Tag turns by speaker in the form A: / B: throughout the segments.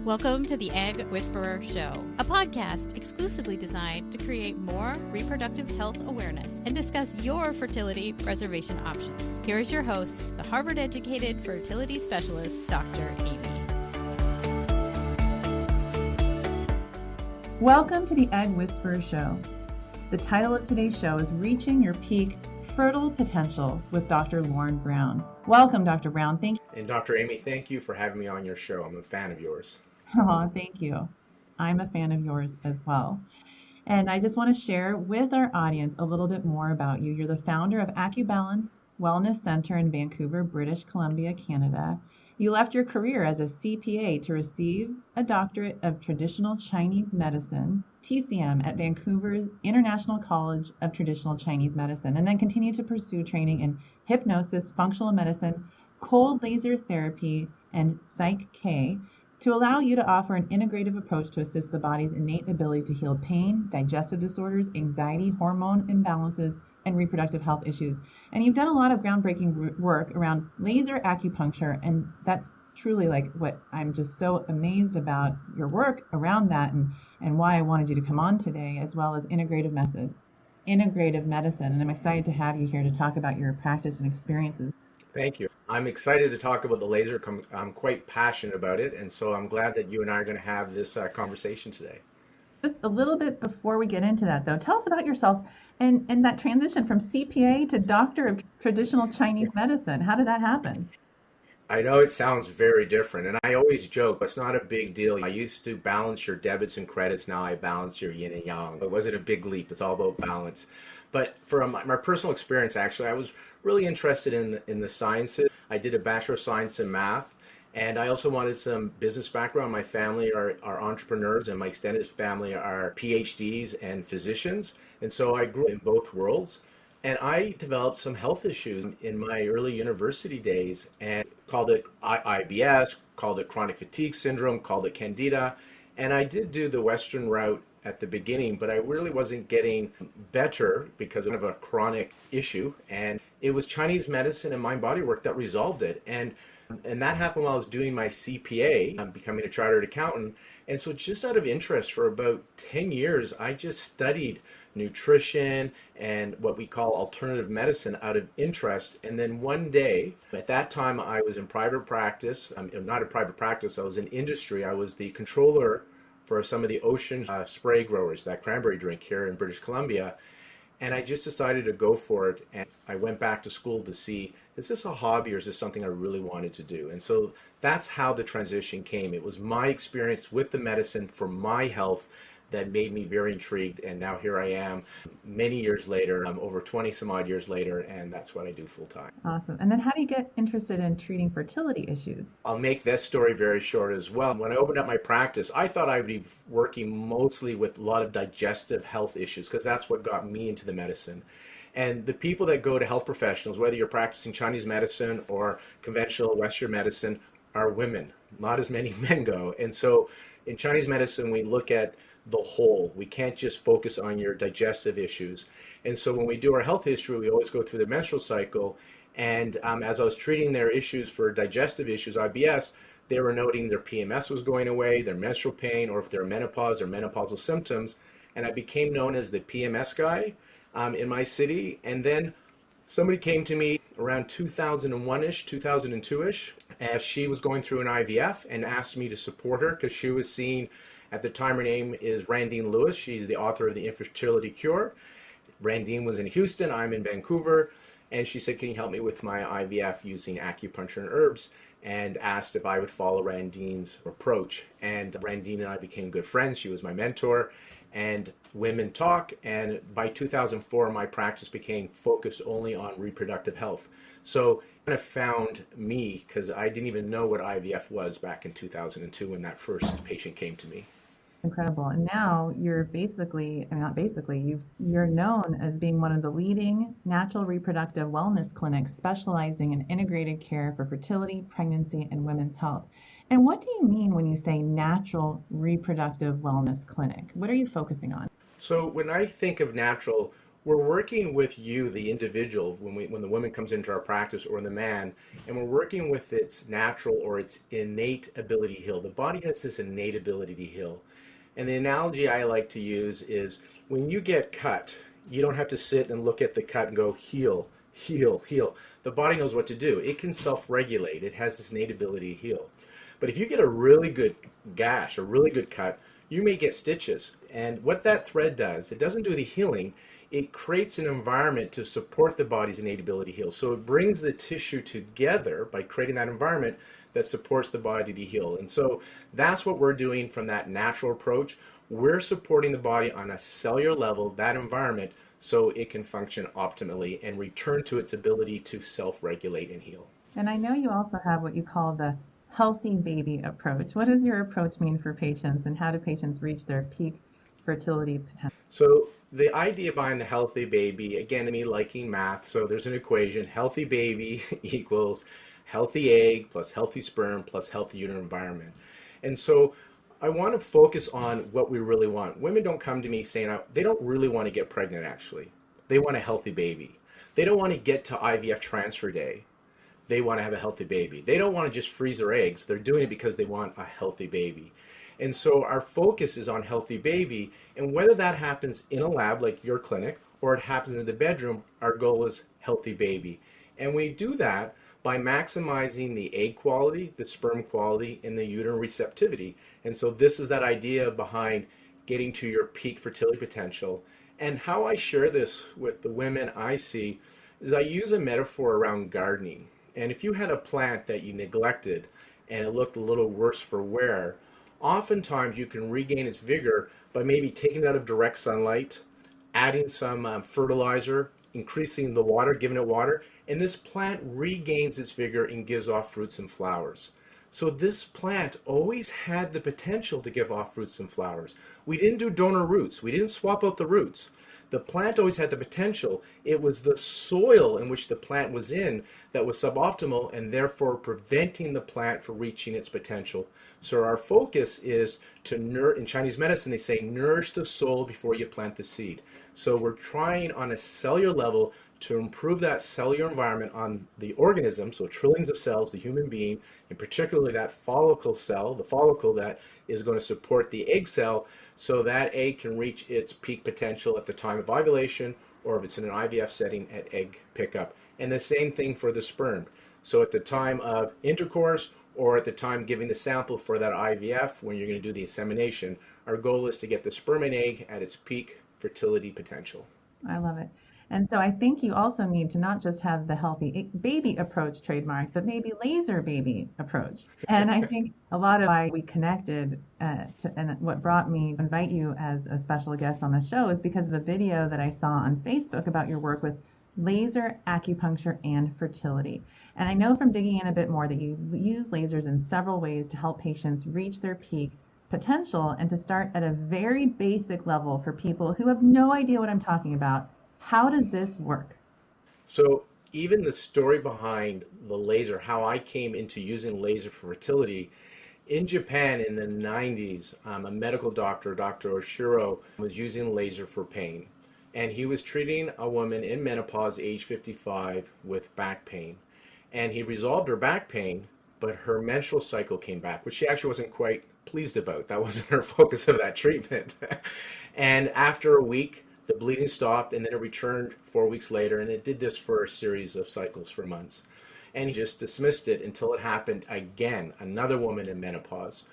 A: Welcome to the Egg Whisperer Show, a podcast exclusively designed to create more reproductive health awareness and discuss your fertility preservation options. Here is your host, the Harvard-educated fertility specialist, Dr. Amy.
B: Welcome to the Egg Whisperer Show. The title of today's show is Reaching Your Peak Fertile Potential with Dr. Lorne Brown. Welcome, Dr. Brown. Thank you.
C: And Dr. Amy, thank you for having me on your show. I'm a fan of yours.
B: Oh, thank you. I'm a fan of yours as well. And I just want to share with our audience a little bit more about you. You're the founder of Acubalance Wellness Center in Vancouver, British Columbia, Canada. You left your career as a CPA to receive a Doctorate of Traditional Chinese Medicine, TCM, at Vancouver's International College of Traditional Chinese Medicine, and then continue to pursue training in hypnosis, functional medicine, cold laser therapy, and Psych K to allow you to offer an integrative approach to assist the body's innate ability to heal pain, digestive disorders, anxiety, hormone imbalances, and reproductive health issues. And you've done a lot of groundbreaking work around laser acupuncture, and that's truly like what I'm just so amazed about your work around that and why I wanted you to come on today, as well as integrative medicine. And I'm excited to have you here to talk about your practice and experiences.
C: Thank you. I'm excited to talk about the laser. I'm quite passionate about it, and so I'm glad that you and I are going to have this conversation today.
B: Just a little bit before we get into that, though, tell us about yourself and that transition from CPA to Doctor of Traditional Chinese Medicine. How did that happen?
C: I know it sounds very different, and I always joke, it's not a big deal. I used to balance your debits and credits. Now I balance your yin and yang. It wasn't a big leap. It's all about balance. But from my personal experience, actually, I was really interested in the sciences. I did a Bachelor of Science in Math, and I also wanted some business background. My family are entrepreneurs, and my extended family are PhDs and physicians. And so I grew up in both worlds. And I developed some health issues in my early university days and called it IBS, called it chronic fatigue syndrome, called it candida. And I did do the Western route at the beginning, but I really wasn't getting better because of a chronic issue. And it was Chinese medicine and mind body work that resolved it. And that happened while I was doing my CPA. I'm becoming a chartered accountant. And so just out of interest for about 10 years, I just studied nutrition and what we call alternative medicine out of interest. And then one day, at that time I was in private practice, not in private practice, I was in industry. I was the controller for some of the ocean spray growers, that cranberry drink here in British Columbia. And I just decided to go for it. And I went back to school to see, is this a hobby or is this something I really wanted to do? And so that's how the transition came. It was my experience with the medicine for my health that made me very intrigued. And now here I am many years later, over 20 some odd years later, and that's what I do full time.
B: Awesome. And then how do you get interested in treating fertility issues?
C: I'll make this story very short as well. When I opened up my practice, I thought I would be working mostly with a lot of digestive health issues because that's what got me into the medicine. And the people that go to health professionals, whether you're practicing Chinese medicine or conventional Western medicine, are women. Not as many men go. And so in Chinese medicine, we look at the whole. We can't just focus on your digestive issues. And so when we do our health history, we always go through the menstrual cycle. And as I was treating their issues for digestive issues, IBS, they were noting their PMS was going away, their menstrual pain, or if they're menopause or menopausal symptoms. And I became known as the PMS guy in my city. And then somebody came to me around 2001-ish, 2002-ish, as she was going through an IVF and asked me to support her because she was seeing, at the time, her name is Randine Lewis. She's the author of The Infertility Cure. Randine was in Houston. I'm in Vancouver. And she said, can you help me with my IVF using acupuncture and herbs? And asked if I would follow Randine's approach. And Randine and I became good friends. She was my mentor. And women talk. And by 2004, my practice became focused only on reproductive health. So I kind of found me because I didn't even know what IVF was back in 2002 when that first patient came to me.
B: Incredible. And now you're you're known as being one of the leading natural reproductive wellness clinics specializing in integrated care for fertility, pregnancy, and women's health. And what do you mean when you say natural reproductive wellness clinic? What are you focusing on?
C: So when I think of natural, we're working with you, the individual, when the woman comes into our practice or the man, and we're working with its natural or its innate ability to heal. The body has this innate ability to heal. And the analogy I like to use is when you get cut, you don't have to sit and look at the cut and go, heal, heal, heal. The body knows what to do. It can self-regulate. It has this innate ability to heal. But if you get a really good gash, a really good cut, you may get stitches. And what that thread does, it doesn't do the healing. It creates an environment to support the body's innate ability to heal. So it brings the tissue together by creating that environment that supports the body to heal. And so that's what we're doing from that natural approach. We're supporting the body on a cellular level, that environment, so it can function optimally and return to its ability to self-regulate and heal.
B: And I know you also have what you call the healthy baby approach. What does your approach mean for patients, and how do patients reach their peak fertility potential?
C: So the idea behind the healthy baby, again, me liking math, so there's an equation, healthy baby equals healthy egg plus healthy sperm plus healthy uterine environment. And so I want to focus on what we really want. Women don't come to me saying they don't really want to get pregnant, actually. They want a healthy baby. They don't want to get to IVF transfer day. They want to have a healthy baby. They don't want to just freeze their eggs. They're doing it because they want a healthy baby. And so our focus is on healthy baby, and whether that happens in a lab like your clinic or it happens in the bedroom, our goal is healthy baby. And we do that by maximizing the egg quality, the sperm quality, and the uterine receptivity. And so this is that idea behind getting to your peak fertility potential. And how I share this with the women I see is I use a metaphor around gardening. And if you had a plant that you neglected and it looked a little worse for wear, oftentimes you can regain its vigor by maybe taking it out of direct sunlight, adding some fertilizer, increasing the water, giving it water, and this plant regains its vigor and gives off fruits and flowers. So this plant always had the potential to give off fruits and flowers. We didn't do donor roots. We didn't swap out the roots. The plant always had the potential. It was the soil in which the plant was in that was suboptimal and therefore preventing the plant from reaching its potential. So our focus is to in Chinese medicine, they say, nourish the soil before you plant the seed. So we're trying on a cellular level to improve that cellular environment on the organism, so trillions of cells, the human being, and particularly that follicle cell, the follicle that is going to support the egg cell, so that egg can reach its peak potential at the time of ovulation, or if it's in an IVF setting, at egg pickup. And the same thing for the sperm. So at the time of intercourse, or at the time giving the sample for that IVF, when you're going to do the insemination, our goal is to get the sperm and egg at its peak fertility potential.
B: I love it. And so I think you also need to not just have the healthy baby approach trademarked, but maybe laser baby approach. And I think a lot of why we connected and what brought me to invite you as a special guest on the show is because of a video that I saw on Facebook about your work with laser acupuncture and fertility. And I know from digging in a bit more that you use lasers in several ways to help patients reach their peak potential and to start at a very basic level for people who have no idea what I'm talking about. How does this work?
C: So even the story behind the laser, how I came into using laser for fertility, in Japan in the 90s, a medical doctor, Dr. Oshiro, was using laser for pain. And he was treating a woman in menopause, age 55, with back pain. And he resolved her back pain, but her menstrual cycle came back, which she actually wasn't quite pleased about. That wasn't her focus of that treatment. And after a week, the bleeding stopped, and then it returned 4 weeks later, and it did this for a series of cycles for months. And he just dismissed it until it happened again, another woman in menopause.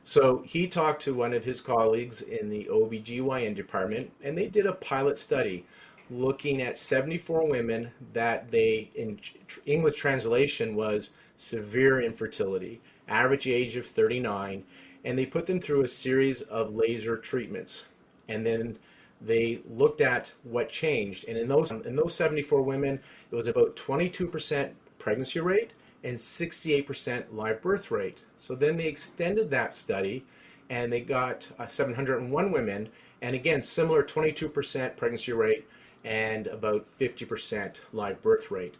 C: So he talked to one of his colleagues in the OBGYN department, and they did a pilot study looking at 74 women that in English translation was severe infertility, average age of 39, and they put them through a series of laser treatments. And then they looked at what changed, and in those 74 women, it was about 22% pregnancy rate and 68% live birth rate. So then they extended that study, and they got 701 women, and again, similar 22% pregnancy rate and about 50% live birth rate.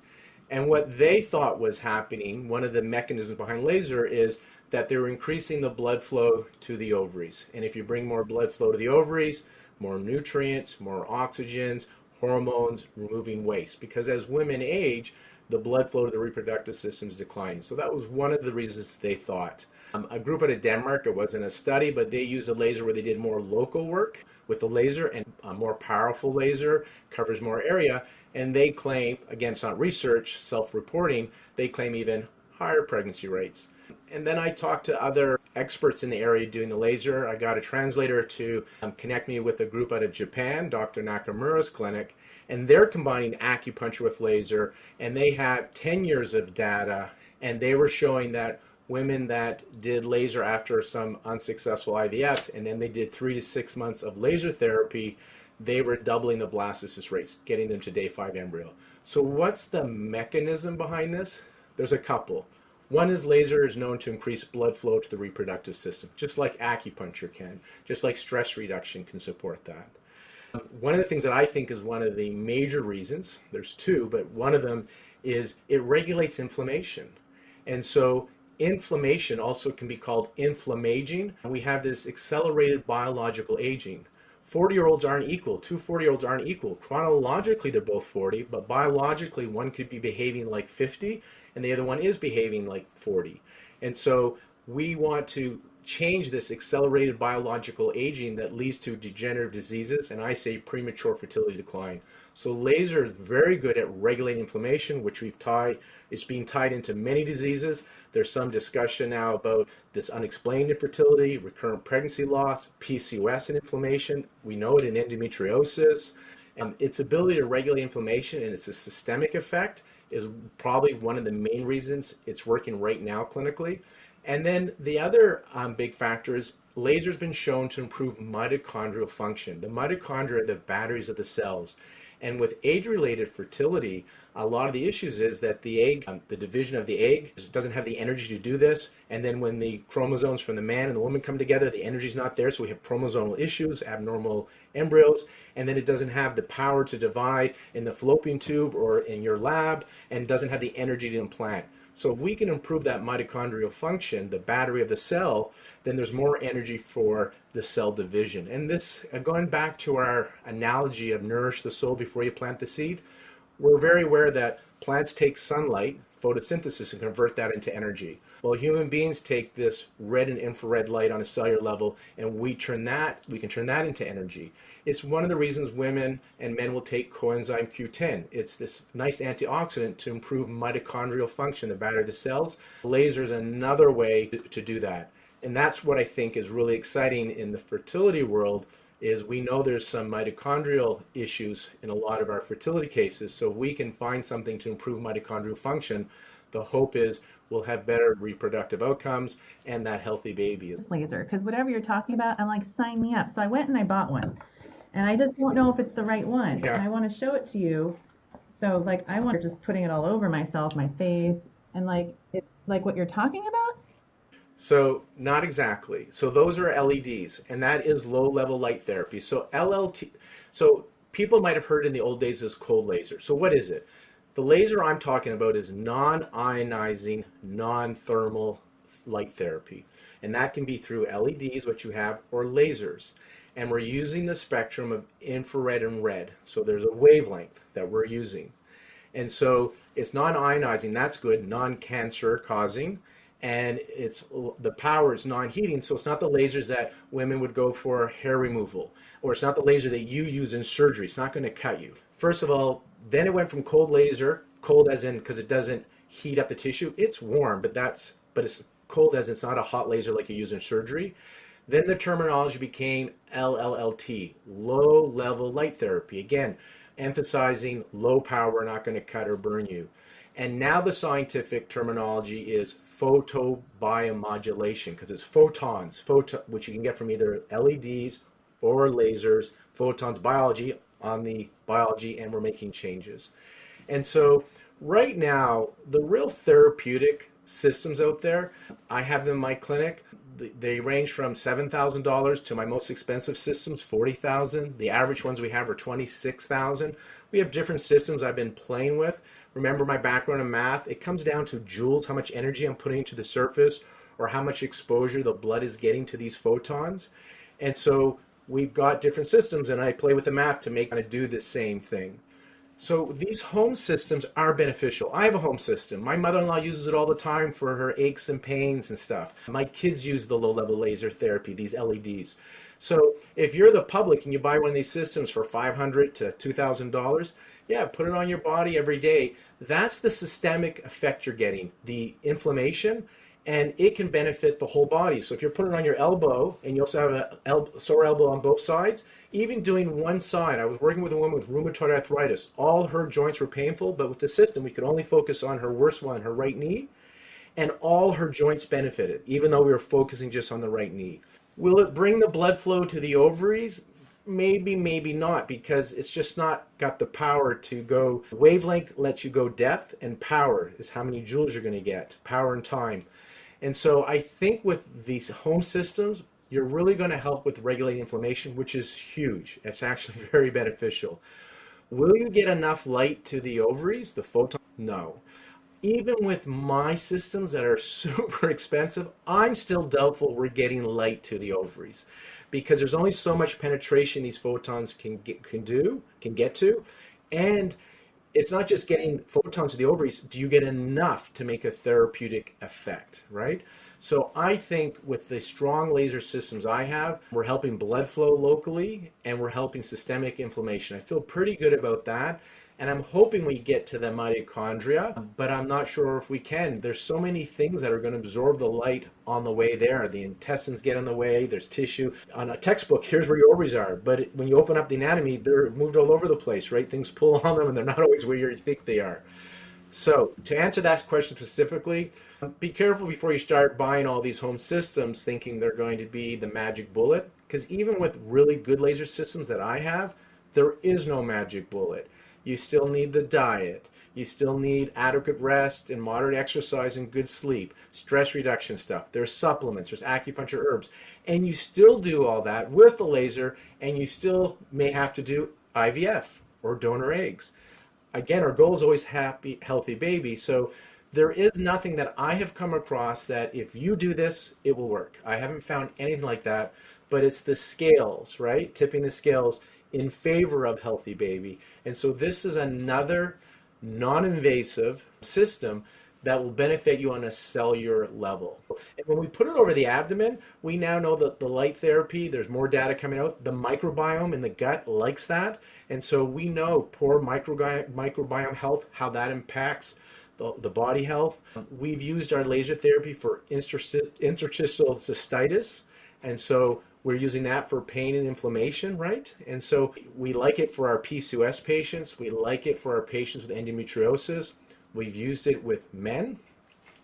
C: And what they thought was happening, one of the mechanisms behind laser, is that they were increasing the blood flow to the ovaries. And if you bring more blood flow to the ovaries, more nutrients, more oxygens, hormones, removing waste. Because as women age, the blood flow to the reproductive system is declining. So that was one of the reasons they thought. A group out of Denmark, it wasn't a study, but they used a laser where they did more local work with the laser, and a more powerful laser covers more area. And they claim, again, it's not research, self-reporting, they claim even higher pregnancy rates. And then I talked to other experts in the area doing the laser. I got a translator to connect me with a group out of Japan, Dr. Nakamura's clinic, and they're combining acupuncture with laser, and they have 10 years of data, and they were showing that women that did laser after some unsuccessful IVFs, and then they did 3 to 6 months of laser therapy, they were doubling the blastocyst rates, getting them to day 5 embryo. So what's the mechanism behind this? There's a couple. One is laser is known to increase blood flow to the reproductive system, just like acupuncture can, just like stress reduction can support that. One of the things that I think is one of the major reasons, there's two, but one of them is it regulates inflammation. And so inflammation also can be called inflammaging. We have this accelerated biological aging. 40-year-olds aren't equal. Two 40-year-olds aren't equal. Chronologically, they're both 40, but biologically, one could be behaving like 50, and the other one is behaving like 40. And so we want to change this accelerated biological aging that leads to degenerative diseases, and I say premature fertility decline. So laser is very good at regulating inflammation, which it's being tied into many diseases. There's some discussion now about this unexplained infertility, recurrent pregnancy loss, PCOS and inflammation. We know it in endometriosis. And its ability to regulate inflammation, and it's a systemic effect, is probably one of the main reasons it's working right now clinically. And then the other big factor is laser's been shown to improve mitochondrial function. The mitochondria are the batteries of the cells. And with age-related fertility, a lot of the issues is that the egg, the division of the egg doesn't have the energy to do this. And then when the chromosomes from the man and the woman come together, the energy's not there. So we have chromosomal issues, abnormal embryos. And then it doesn't have the power to divide in the fallopian tube or in your lab, and doesn't have the energy to implant. So if we can improve that mitochondrial function, the battery of the cell, then there's more energy for the cell division. And this, going back to our analogy of nourish the soul before you plant the seed, we're very aware that plants take sunlight, photosynthesis, and convert that into energy. Well, human beings take this red and infrared light on a cellular level, and we can turn that into energy. It's one of the reasons women and men will take coenzyme Q10. It's this nice antioxidant to improve mitochondrial function, the battery of the cells. Laser is another way to do that. And that's what I think is really exciting in the fertility world, is we know there's some mitochondrial issues in a lot of our fertility cases. So if we can find something to improve mitochondrial function, the hope is we'll have better reproductive outcomes and that healthy baby.
B: Laser, because whatever you're talking about, I'm like, sign me up. So I went and I bought one. And I just don't know if it's the right one.
C: Yeah.
B: And I want to show it to you. So like, I want just putting it all over myself, my face, and like, it's like what you're talking about?
C: So not exactly. So those are LEDs, and that is low-level light therapy. So so people might have heard in the old days as cold laser. So what is it? The laser I'm talking about is non-ionizing, non-thermal light therapy. And that can be through LEDs, what you have, or lasers. And we're using the spectrum of infrared and red. So there's a wavelength that we're using. And so it's non-ionizing, that's good, non-cancer causing. And it's the power is non-heating, so it's not the lasers that women would go for hair removal, or it's not the laser that you use in surgery. It's not going to cut you. First of all, then it went from cold laser, cold as in because it doesn't heat up the tissue. It's warm, but it's cold as it's not a hot laser like you use in surgery. Then the terminology became LLLT, low-level light therapy. Again, emphasizing low power, not going to cut or burn you. And now the scientific terminology is photobiomodulation, because it's photons, which you can get from either LEDs or lasers, photons, biology on the biology, and we're making changes. And so right now, the real therapeutic systems out there, I have them in my clinic. They range from $7,000 to my most expensive systems, $40,000. The average ones we have are $26,000. We have different systems I've been playing with. Remember my background in math, it comes down to joules, how much energy I'm putting to the surface, or how much exposure the blood is getting to these photons. And so we've got different systems, and I play with the math to make kind of do the same thing. So these home systems are beneficial. I have a home system. My mother-in-law uses it all the time for her aches and pains and stuff. My kids use the low-level laser therapy, these LEDs. So if you're the public and you buy one of these systems for $500 to $2,000, yeah, put it on your body every day. That's the systemic effect you're getting, the inflammation, and it can benefit the whole body. So if you're putting it on your elbow and you also have a sore elbow on both sides, even doing one side, I was working with a woman with rheumatoid arthritis. All her joints were painful, but with the system, we could only focus on her worst one, her right knee, and all her joints benefited, even though we were focusing just on the right knee. Will it bring the blood flow to the ovaries? Maybe, maybe not, because it's just not got the power to go. Wavelength lets you go depth, and power is how many joules you're going to get, power and time. And so I think with these home systems, you're really going to help with regulating inflammation, which is huge. It's actually very beneficial. Will you get enough light to the ovaries, the photon? No. Even with my systems that are super expensive, I'm still doubtful we're getting light to the ovaries, because there's only so much penetration these photons can get to, and it's not just getting photons to the ovaries. Do you get enough to make a therapeutic effect, right? So I think with the strong laser systems I have, we're helping blood flow locally and we're helping systemic inflammation. I feel pretty good about that. And I'm hoping we get to the mitochondria, but I'm not sure if we can. There's so many things that are going to absorb the light on the way there. The intestines get in the way, there's tissue. On a textbook, here's where your ovaries are. But when you open up the anatomy, they're moved all over the place, right? Things pull on them and they're not always where you think they are. So to answer that question specifically, be careful before you start buying all these home systems thinking they're going to be the magic bullet. Because even with really good laser systems that I have, there is no magic bullet. You still need the diet. You still need adequate rest and moderate exercise and good sleep, stress reduction stuff. There's supplements, there's acupuncture herbs. And you still do all that with the laser, and you still may have to do IVF or donor eggs. Again, our goal is always happy, healthy baby. So there is nothing that I have come across that if you do this, it will work. I haven't found anything like that, but it's the scales, right? Tipping the scales in favor of healthy baby. And so this is another non-invasive system that will benefit you on a cellular level. And when we put it over the abdomen, we now know that the light therapy, there's more data coming out. The microbiome in the gut likes that. And so we know poor microbiome health, how that impacts the body health. We've used our laser therapy for interstitial cystitis. And so we're using that for pain and inflammation, right? And so we like it for our PCOS patients. We like it for our patients with endometriosis. We've used it with men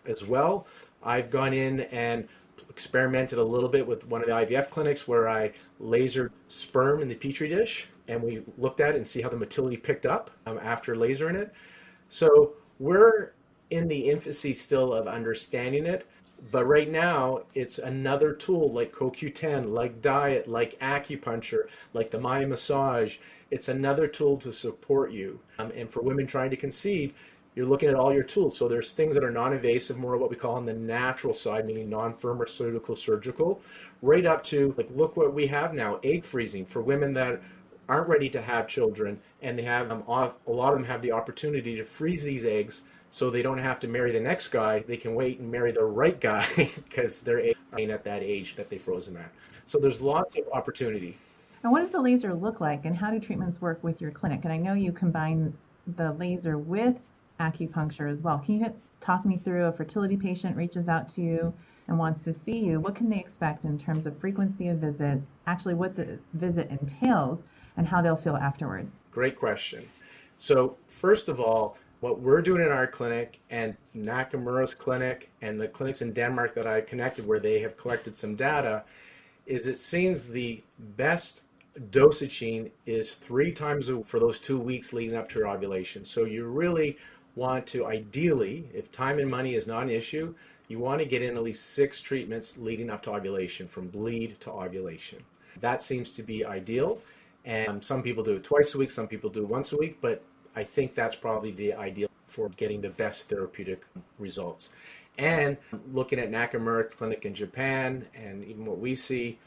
C: as well. I've gone in and experimented a little bit with one of the IVF clinics where I lasered sperm in the petri dish, and we looked at it and see how the motility picked up after lasering it. So we're in the infancy still of understanding it. But right now, it's another tool like CoQ10, like diet, like acupuncture, like the Maya massage. It's another tool to support you. And for women trying to conceive, you're looking at all your tools. So there's things that are non-invasive, more of what we call on the natural side, meaning non-pharmaceutical, surgical, right up to, like, look what we have now, egg freezing for women that aren't ready to have children. And they have, a lot of them have the opportunity to freeze these eggs so they don't have to marry the next guy. They can wait and marry the right guy because they're at that age that they froze them at. So there's lots of opportunity.
B: And what does the laser look like, and how do treatments work with your clinic? And I know you combine the laser with acupuncture as well. Can you talk me through a fertility patient reaches out to you and wants to see you? What can they expect in terms of frequency of visits, actually what the visit entails, and how they'll feel afterwards?
C: Great question. So first of all, what we're doing in our clinic and Nakamura's clinic and the clinics in Denmark that I've connected where they have collected some data is it seems the best dosaging is 3 times for those 2 weeks leading up to your ovulation. So you really want to, ideally, if time and money is not an issue, you want to get in at least 6 treatments leading up to ovulation, from bleed to ovulation. That seems to be ideal. And some people do it twice a week, some people do it once a week, but I think that's probably the ideal for getting the best therapeutic results. And looking at Nakamura Clinic in Japan and even what we see,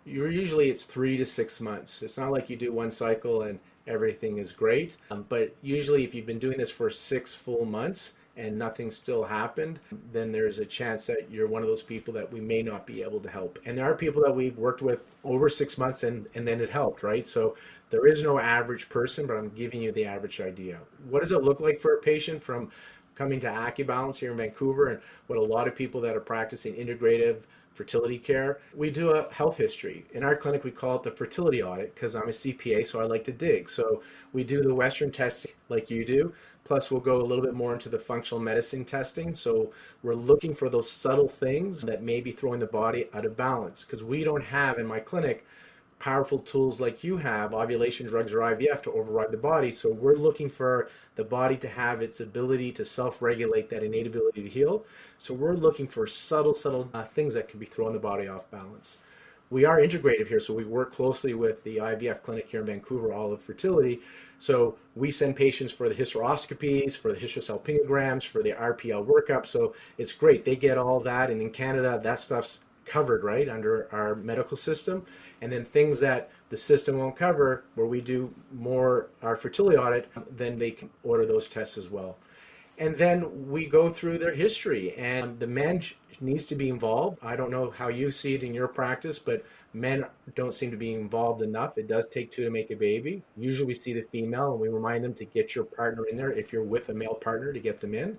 C: Usually it's 3 to 6 months. It's not like you do one cycle and everything is great. But usually if you've been doing this for 6 full months and nothing still happened, then there's a chance that you're one of those people that we may not be able to help. And there are people that we've worked with over 6 months and then it helped, right? So there is no average person, but I'm giving you the average idea. What does it look like for a patient from coming to Acubalance here in Vancouver, and what a lot of people that are practicing integrative fertility care? We do a health history. In our clinic, we call it the fertility audit because I'm a CPA, so I like to dig. So we do the Western testing like you do, plus we'll go a little bit more into the functional medicine testing. So we're looking for those subtle things that may be throwing the body out of balance, because we don't have in my clinic powerful tools like you have, ovulation drugs or IVF, to override the body. So we're looking for the body to have its ability to self-regulate, that innate ability to heal. So we're looking for subtle things that can be throwing the body off balance. We are integrative here, so we work closely with the IVF clinic here in Vancouver, Olive Fertility. So we send patients for the hysteroscopies, for the hysterosalpingograms, for the RPL workup. So it's great. They get all that, and in Canada, that stuff's covered, right, under our medical system. And then things that the system won't cover, where we do more our fertility audit, then they can order those tests as well. And then we go through their history, and the man needs to be involved. I don't know how you see it in your practice, but men don't seem to be involved enough. It does take two to make a baby. Usually we see the female, and we remind them to get your partner in there if you're with a male partner, to get them in.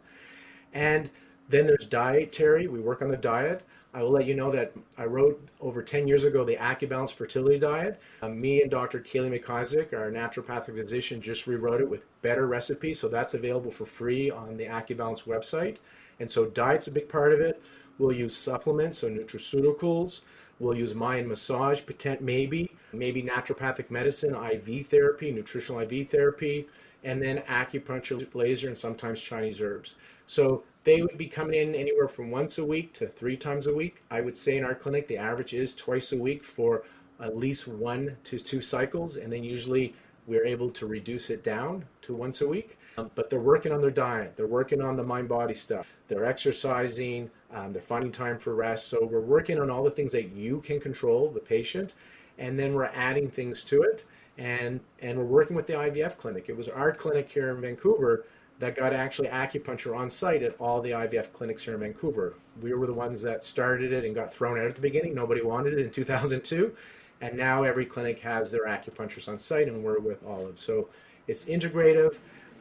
C: And then there's dietary. We work on the diet. I will let you know that I wrote over 10 years ago the Acubalance Fertility Diet. Me and Dr. Kaylee McIsaac, our naturopathic physician, just rewrote it with better recipes. So that's available for free on the Acubalance website. And so diet's a big part of it. We'll use supplements, so nutraceuticals. We'll use mind massage, maybe naturopathic medicine, IV therapy, nutritional IV therapy, and then acupuncture, laser, and sometimes Chinese herbs. So they would be coming in anywhere from once a week to 3 times a week. I would say in our clinic, the average is twice a week for at least 1 to 2 cycles. And then usually we're able to reduce it down to once a week. But they're working on their diet. They're working on the mind-body stuff. They're exercising. They're finding time for rest. So we're working on all the things that you can control, the patient. And then we're adding things to it. And we're working with the IVF clinic. It was our clinic here in Vancouver that got actually acupuncture on site at all the IVF clinics here in Vancouver. We were the ones that started it and got thrown out at the beginning. Nobody wanted it in 2002. And now every clinic has their acupuncturists on site, and we're with Olive. So it's integrative.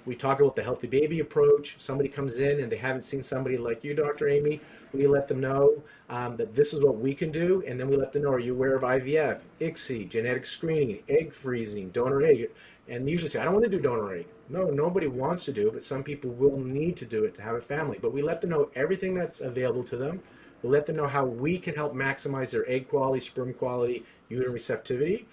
C: We talk about the healthy baby approach. Somebody comes in and they haven't seen somebody like you, Dr. Amy. We let them know that this is what we can do. And then we let them know, are you aware of IVF, ICSI, genetic screening, egg freezing, donor egg? And they usually say, I don't want to do donor egg. No, nobody wants to do it, but some people will need to do it to have a family. But we let them know everything that's available to them. We let them know how we can help maximize their egg quality, sperm quality, uterine receptivity.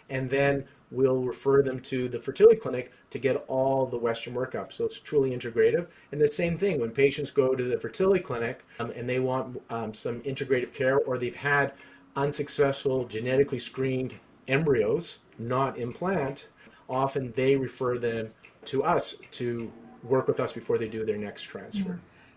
C: And then we'll refer them to the fertility clinic to get all the Western workup. So it's truly integrative. And the same thing, when patients go to the fertility clinic and they want some integrative care, or they've had unsuccessful genetically screened embryos, not implant, often they refer them to us to work with us before they do their next transfer.
B: Yeah.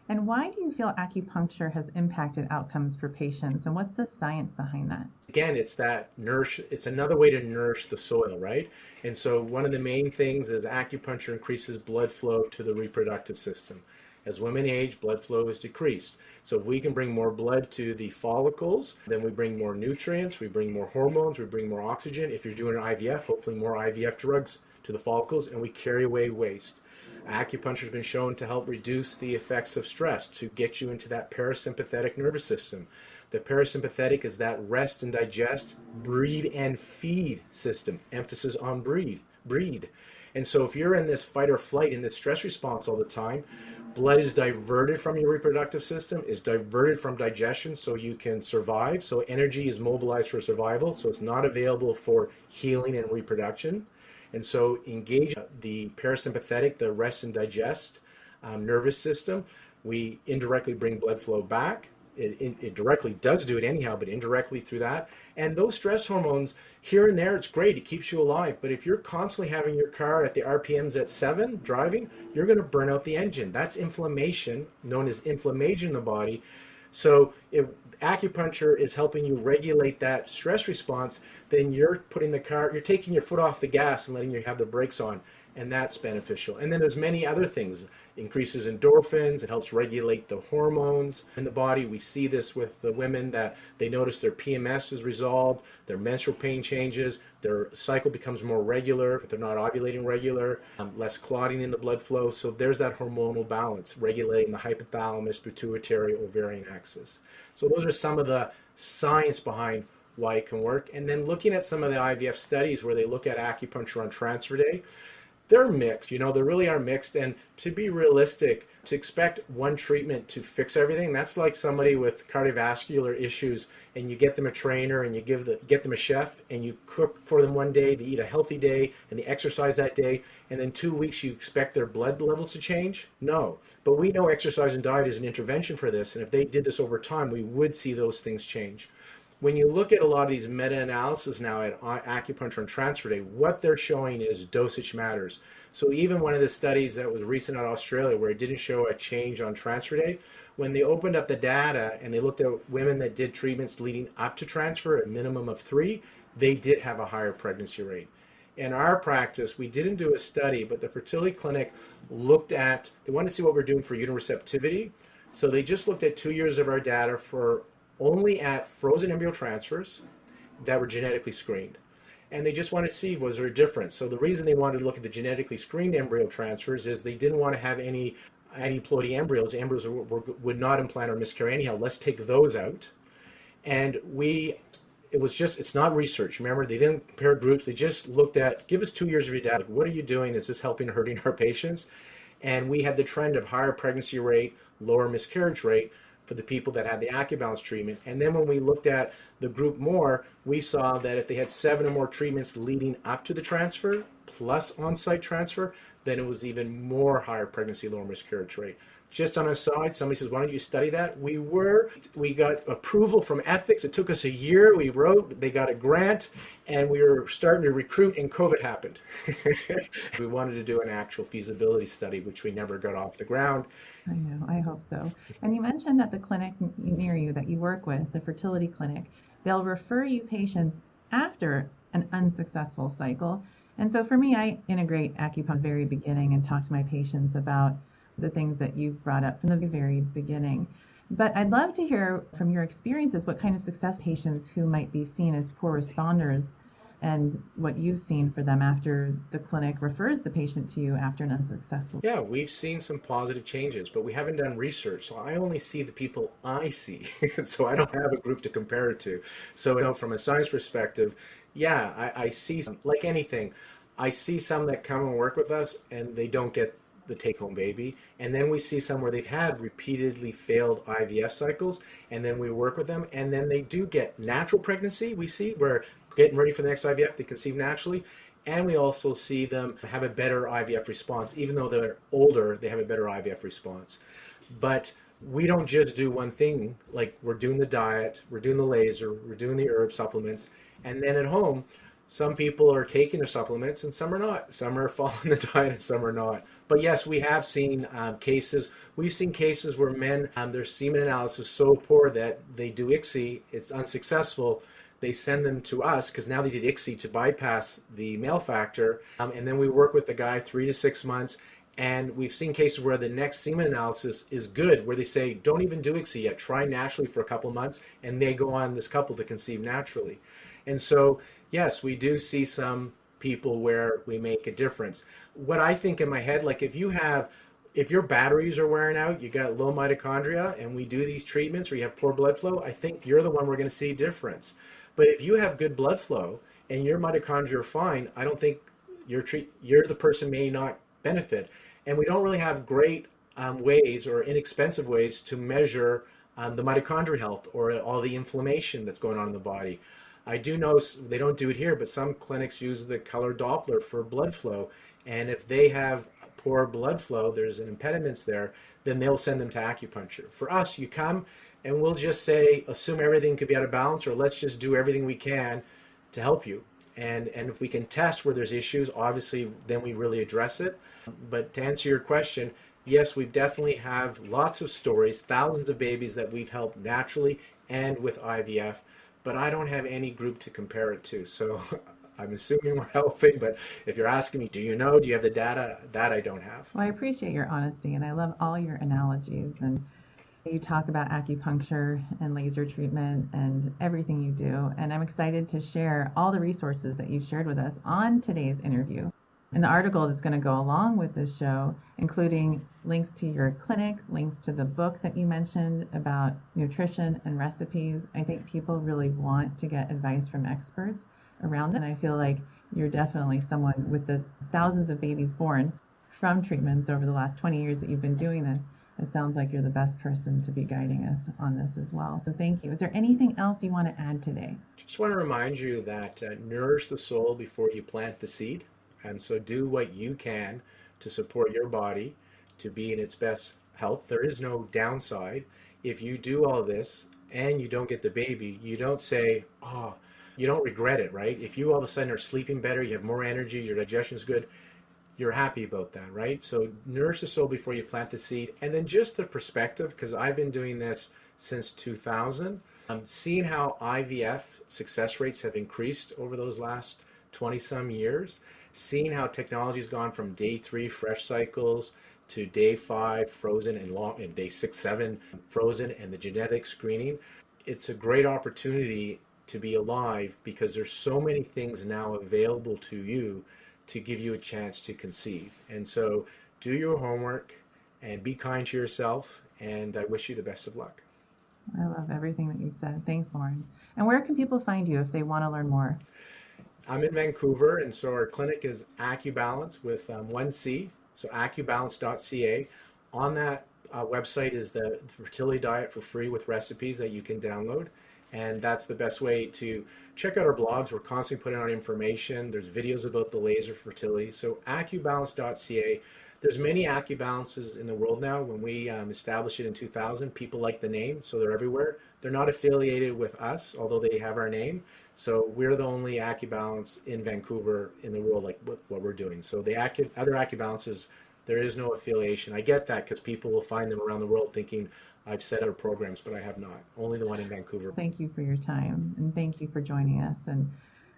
B: And why do you feel acupuncture has impacted outcomes for patients, and what's the science behind that?
C: Again, it's another way to nourish the soil, right? And so one of the main things is acupuncture increases blood flow to the reproductive system. As women age, blood flow is decreased. So if we can bring more blood to the follicles, then we bring more nutrients, we bring more hormones, we bring more oxygen. If you're doing an IVF, hopefully more IVF drugs to the follicles, and we carry away waste. Acupuncture has been shown to help reduce the effects of stress, to get you into that parasympathetic nervous system. The parasympathetic is that rest and digest, breed and feed system. Emphasis on breed. And so if you're in this fight or flight, in this stress response all the time, blood is diverted from your reproductive system, is diverted from digestion so you can survive. So energy is mobilized for survival, so it's not available for healing and reproduction. And so engage the parasympathetic, the rest and digest nervous system. We indirectly bring blood flow back. It directly does do it anyhow, but indirectly through that. And those stress hormones, here and there, it's great. It keeps you alive. But if you're constantly having your car at the RPMs at 7 driving, you're going to burn out the engine. That's inflammation, known as inflammation in the body. So if acupuncture is helping you regulate that stress response, then you're taking your foot off the gas and letting you have the brakes on, and that's beneficial. And then there's many other things. Increases endorphins, it helps regulate the hormones in the body. We see this with the women that they notice their PMS is resolved, their menstrual pain changes, their cycle becomes more regular if they're not ovulating regular, less clotting in the blood flow. So there's that hormonal balance, regulating the hypothalamus, pituitary, ovarian axis. So those are some of the science behind why it can work. And then looking at some of the IVF studies where they look at acupuncture on transfer day, they're mixed, they really are mixed. And to be realistic, to expect one treatment to fix everything, that's like somebody with cardiovascular issues and you get them a trainer and you get them a chef and you cook for them one day, they eat a healthy day and they exercise that day, and then 2 weeks you expect their blood levels to change? No. But we know exercise and diet is an intervention for this, and if they did this over time, we would see those things change. When you look at a lot of these meta-analysis now at acupuncture and transfer day, what they're showing is dosage matters. So even one of the studies that was recent out of Australia where it didn't show a change on transfer day, when they opened up the data and they looked at women that did treatments leading up to transfer, a minimum of 3, they did have a higher pregnancy rate. In our practice, we didn't do a study, but the fertility clinic they wanted to see what we're doing for uterine receptivity. So they just looked at 2 years of our data for only at frozen embryo transfers that were genetically screened. And they just wanted to see, was there a difference? So the reason they wanted to look at the genetically screened embryo transfers is they didn't want to have any aneuploidy embryos. Embryos would not implant or miscarry anyhow. Let's take those out. And it's not research. Remember, they didn't compare groups. They just looked at, give us 2 years of your data. Like, what are you doing? Is this helping or hurting our patients? And we had the trend of higher pregnancy rate, lower miscarriage rate for the people that had the Acubalance treatment. And then when we looked at the group more, we saw that if they had 7 or more treatments leading up to the transfer, plus on-site transfer, then it was even more higher pregnancy, lower miscarriage rate. Just on a side, somebody says, why don't you study that? We got approval from ethics. It took us a year. They got a grant, and we were starting to recruit, and COVID happened. We wanted to do an actual feasibility study, which we never got off the ground.
B: I know, I hope so. And you mentioned that the clinic near you that you work with, the fertility clinic, they'll refer you patients after an unsuccessful cycle. And so for me, I integrate acupuncture from the very beginning and talk to my patients about the things that you've brought up from the very beginning. But I'd love to hear from your experiences what kind of success patients who might be seen as poor responders and what you've seen for them after the clinic refers the patient to you after an unsuccessful.
C: Yeah, we've seen some positive changes, but we haven't done research. So I only see the people I see. So I don't have a group to compare it to. So from a science perspective, yeah, I see some, like anything. I see some that come and work with us and they don't get the take-home baby, and then we see some where they've had repeatedly failed IVF cycles, and then we work with them, and then they do get natural pregnancy. We see where getting ready for the next IVF, they conceive naturally, and we also see them have a better IVF response. Even though they're older, they have a better IVF response. But we don't just do one thing, like we're doing the diet, we're doing the laser, we're doing the herb supplements, and then at home, some people are taking their supplements and some are not. Some are following the diet and some are not. But yes, we have seen cases. We've seen cases where men, their semen analysis is so poor that they do ICSI, it's unsuccessful. They send them to us because now they did ICSI to bypass the male factor. And then we work with the guy 3 to 6 months. And we've seen cases where the next semen analysis is good, where they say, don't even do ICSI yet. Try naturally for a couple months. And they go on, this couple, to conceive naturally. And so, yes, we do see some people where we make a difference. What I think in my head, like if your batteries are wearing out, you got low mitochondria, and we do these treatments, or you have poor blood flow, I think you're the one we're going to see a difference. But if you have good blood flow and your mitochondria are fine, I don't think you're the person may not benefit. And we don't really have great ways or inexpensive ways to measure the mitochondrial health or all the inflammation that's going on in the body. I do know they don't do it here, but some clinics use the color Doppler for blood flow. And if they have poor blood flow, there's an impediment there, then they'll send them to acupuncture. For us, you come and we'll just say, assume everything could be out of balance, or let's just do everything we can to help you. And if we can test where there's issues, obviously, then we really address it. But to answer your question, Yes, we definitely have lots of stories, thousands of babies that we've helped naturally and with IVF, but I don't have any group to compare it to. So I'm assuming we're helping, but if you're asking me, do you know, do you have the data? That I don't have.
B: Well, I appreciate your honesty, and I love all your analogies. And you talk about acupuncture and laser treatment and everything you do. And I'm excited to share all the resources that you've shared with us on today's interview. And the article that's going to go along with this show, including links to your clinic, links to the book that you mentioned about nutrition and recipes. I think people really want to get advice from experts around that. And I feel like you're definitely someone with the thousands of babies born from treatments over the last 20 years that you've been doing this. It sounds like you're the best person to be guiding us on this as well. So thank you. Is there anything else you want to add today?
C: Just want to remind you that nourish the soul before you plant the seed. And so do what you can to support your body to be in its best health. There is no downside. If you do all this and you don't get the baby, you don't say, oh, you don't regret it, right? If you all of a sudden are sleeping better, you have more energy, your digestion's good, you're happy about that, right? So nourish the soul before you plant the seed. And then just the perspective, because I've been doing this since 2000, seeing how IVF success rates have increased over those last 20 some years, seeing how technology has gone from day 3 fresh cycles to day 5 frozen and day 6, 7 frozen, and the genetic screening. It's a great opportunity to be alive because there's so many things now available to you to give you a chance to conceive. And so do your homework and be kind to yourself, and I wish you the best of luck.
B: I love everything that you've said. Thanks, Lorne. And where can people find you if they want to learn more?
C: I'm in Vancouver, and so our clinic is Acubalance with 1C, so acubalance.ca. On that website is the fertility diet for free with recipes that you can download, and that's the best way to check out our blogs. We're constantly putting out information. There's videos about the laser fertility, so acubalance.ca. There's many Acubalances in the world now. When we established it in 2000, people like the name, so they're everywhere. They're not affiliated with us, although they have our name. So we're the only Acubalance in Vancouver in the world, like what we're doing. So the other Acubalances, there is no affiliation. I get that because people will find them around the world thinking I've set out programs, but I have not. Only the one in Vancouver.
B: Thank you for your time, and thank you for joining us. And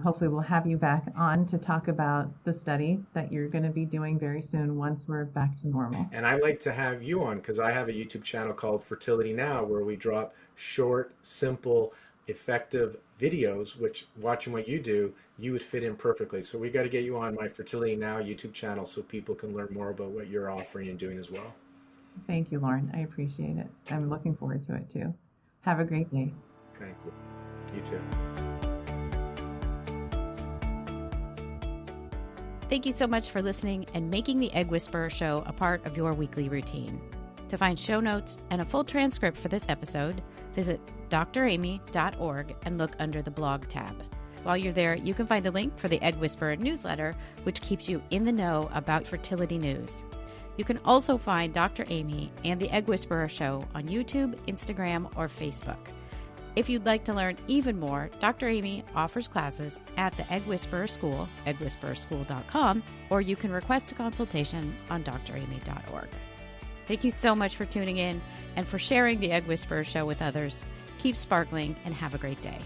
B: hopefully we'll have you back on to talk about the study that you're going to be doing very soon once we're back to normal.
C: And I'd like to have you on because I have a YouTube channel called Fertility Now where we drop short, simple, effective videos, which watching what you do, you would fit in perfectly. So we got to get you on my Fertility Now YouTube channel so people can learn more about what you're offering and doing as well.
B: Thank you, Lorne. I appreciate it. I'm looking forward to it too. Have a great day.
C: Thank you. You too.
A: Thank you so much for listening and making the Egg Whisperer Show a part of your weekly routine. To find show notes and a full transcript for this episode, visit dramy.org and look under the blog tab. While you're there, you can find a link for the Egg Whisperer newsletter, which keeps you in the know about fertility news. You can also find Dr. Amy and the Egg Whisperer Show on YouTube, Instagram, or Facebook. If you'd like to learn even more, Dr. Amy offers classes at the Egg Whisperer School, eggwhispererschool.com, or you can request a consultation on dramy.org. Thank you so much for tuning in and for sharing the Egg Whisperer Show with others. Keep sparkling and have a great day.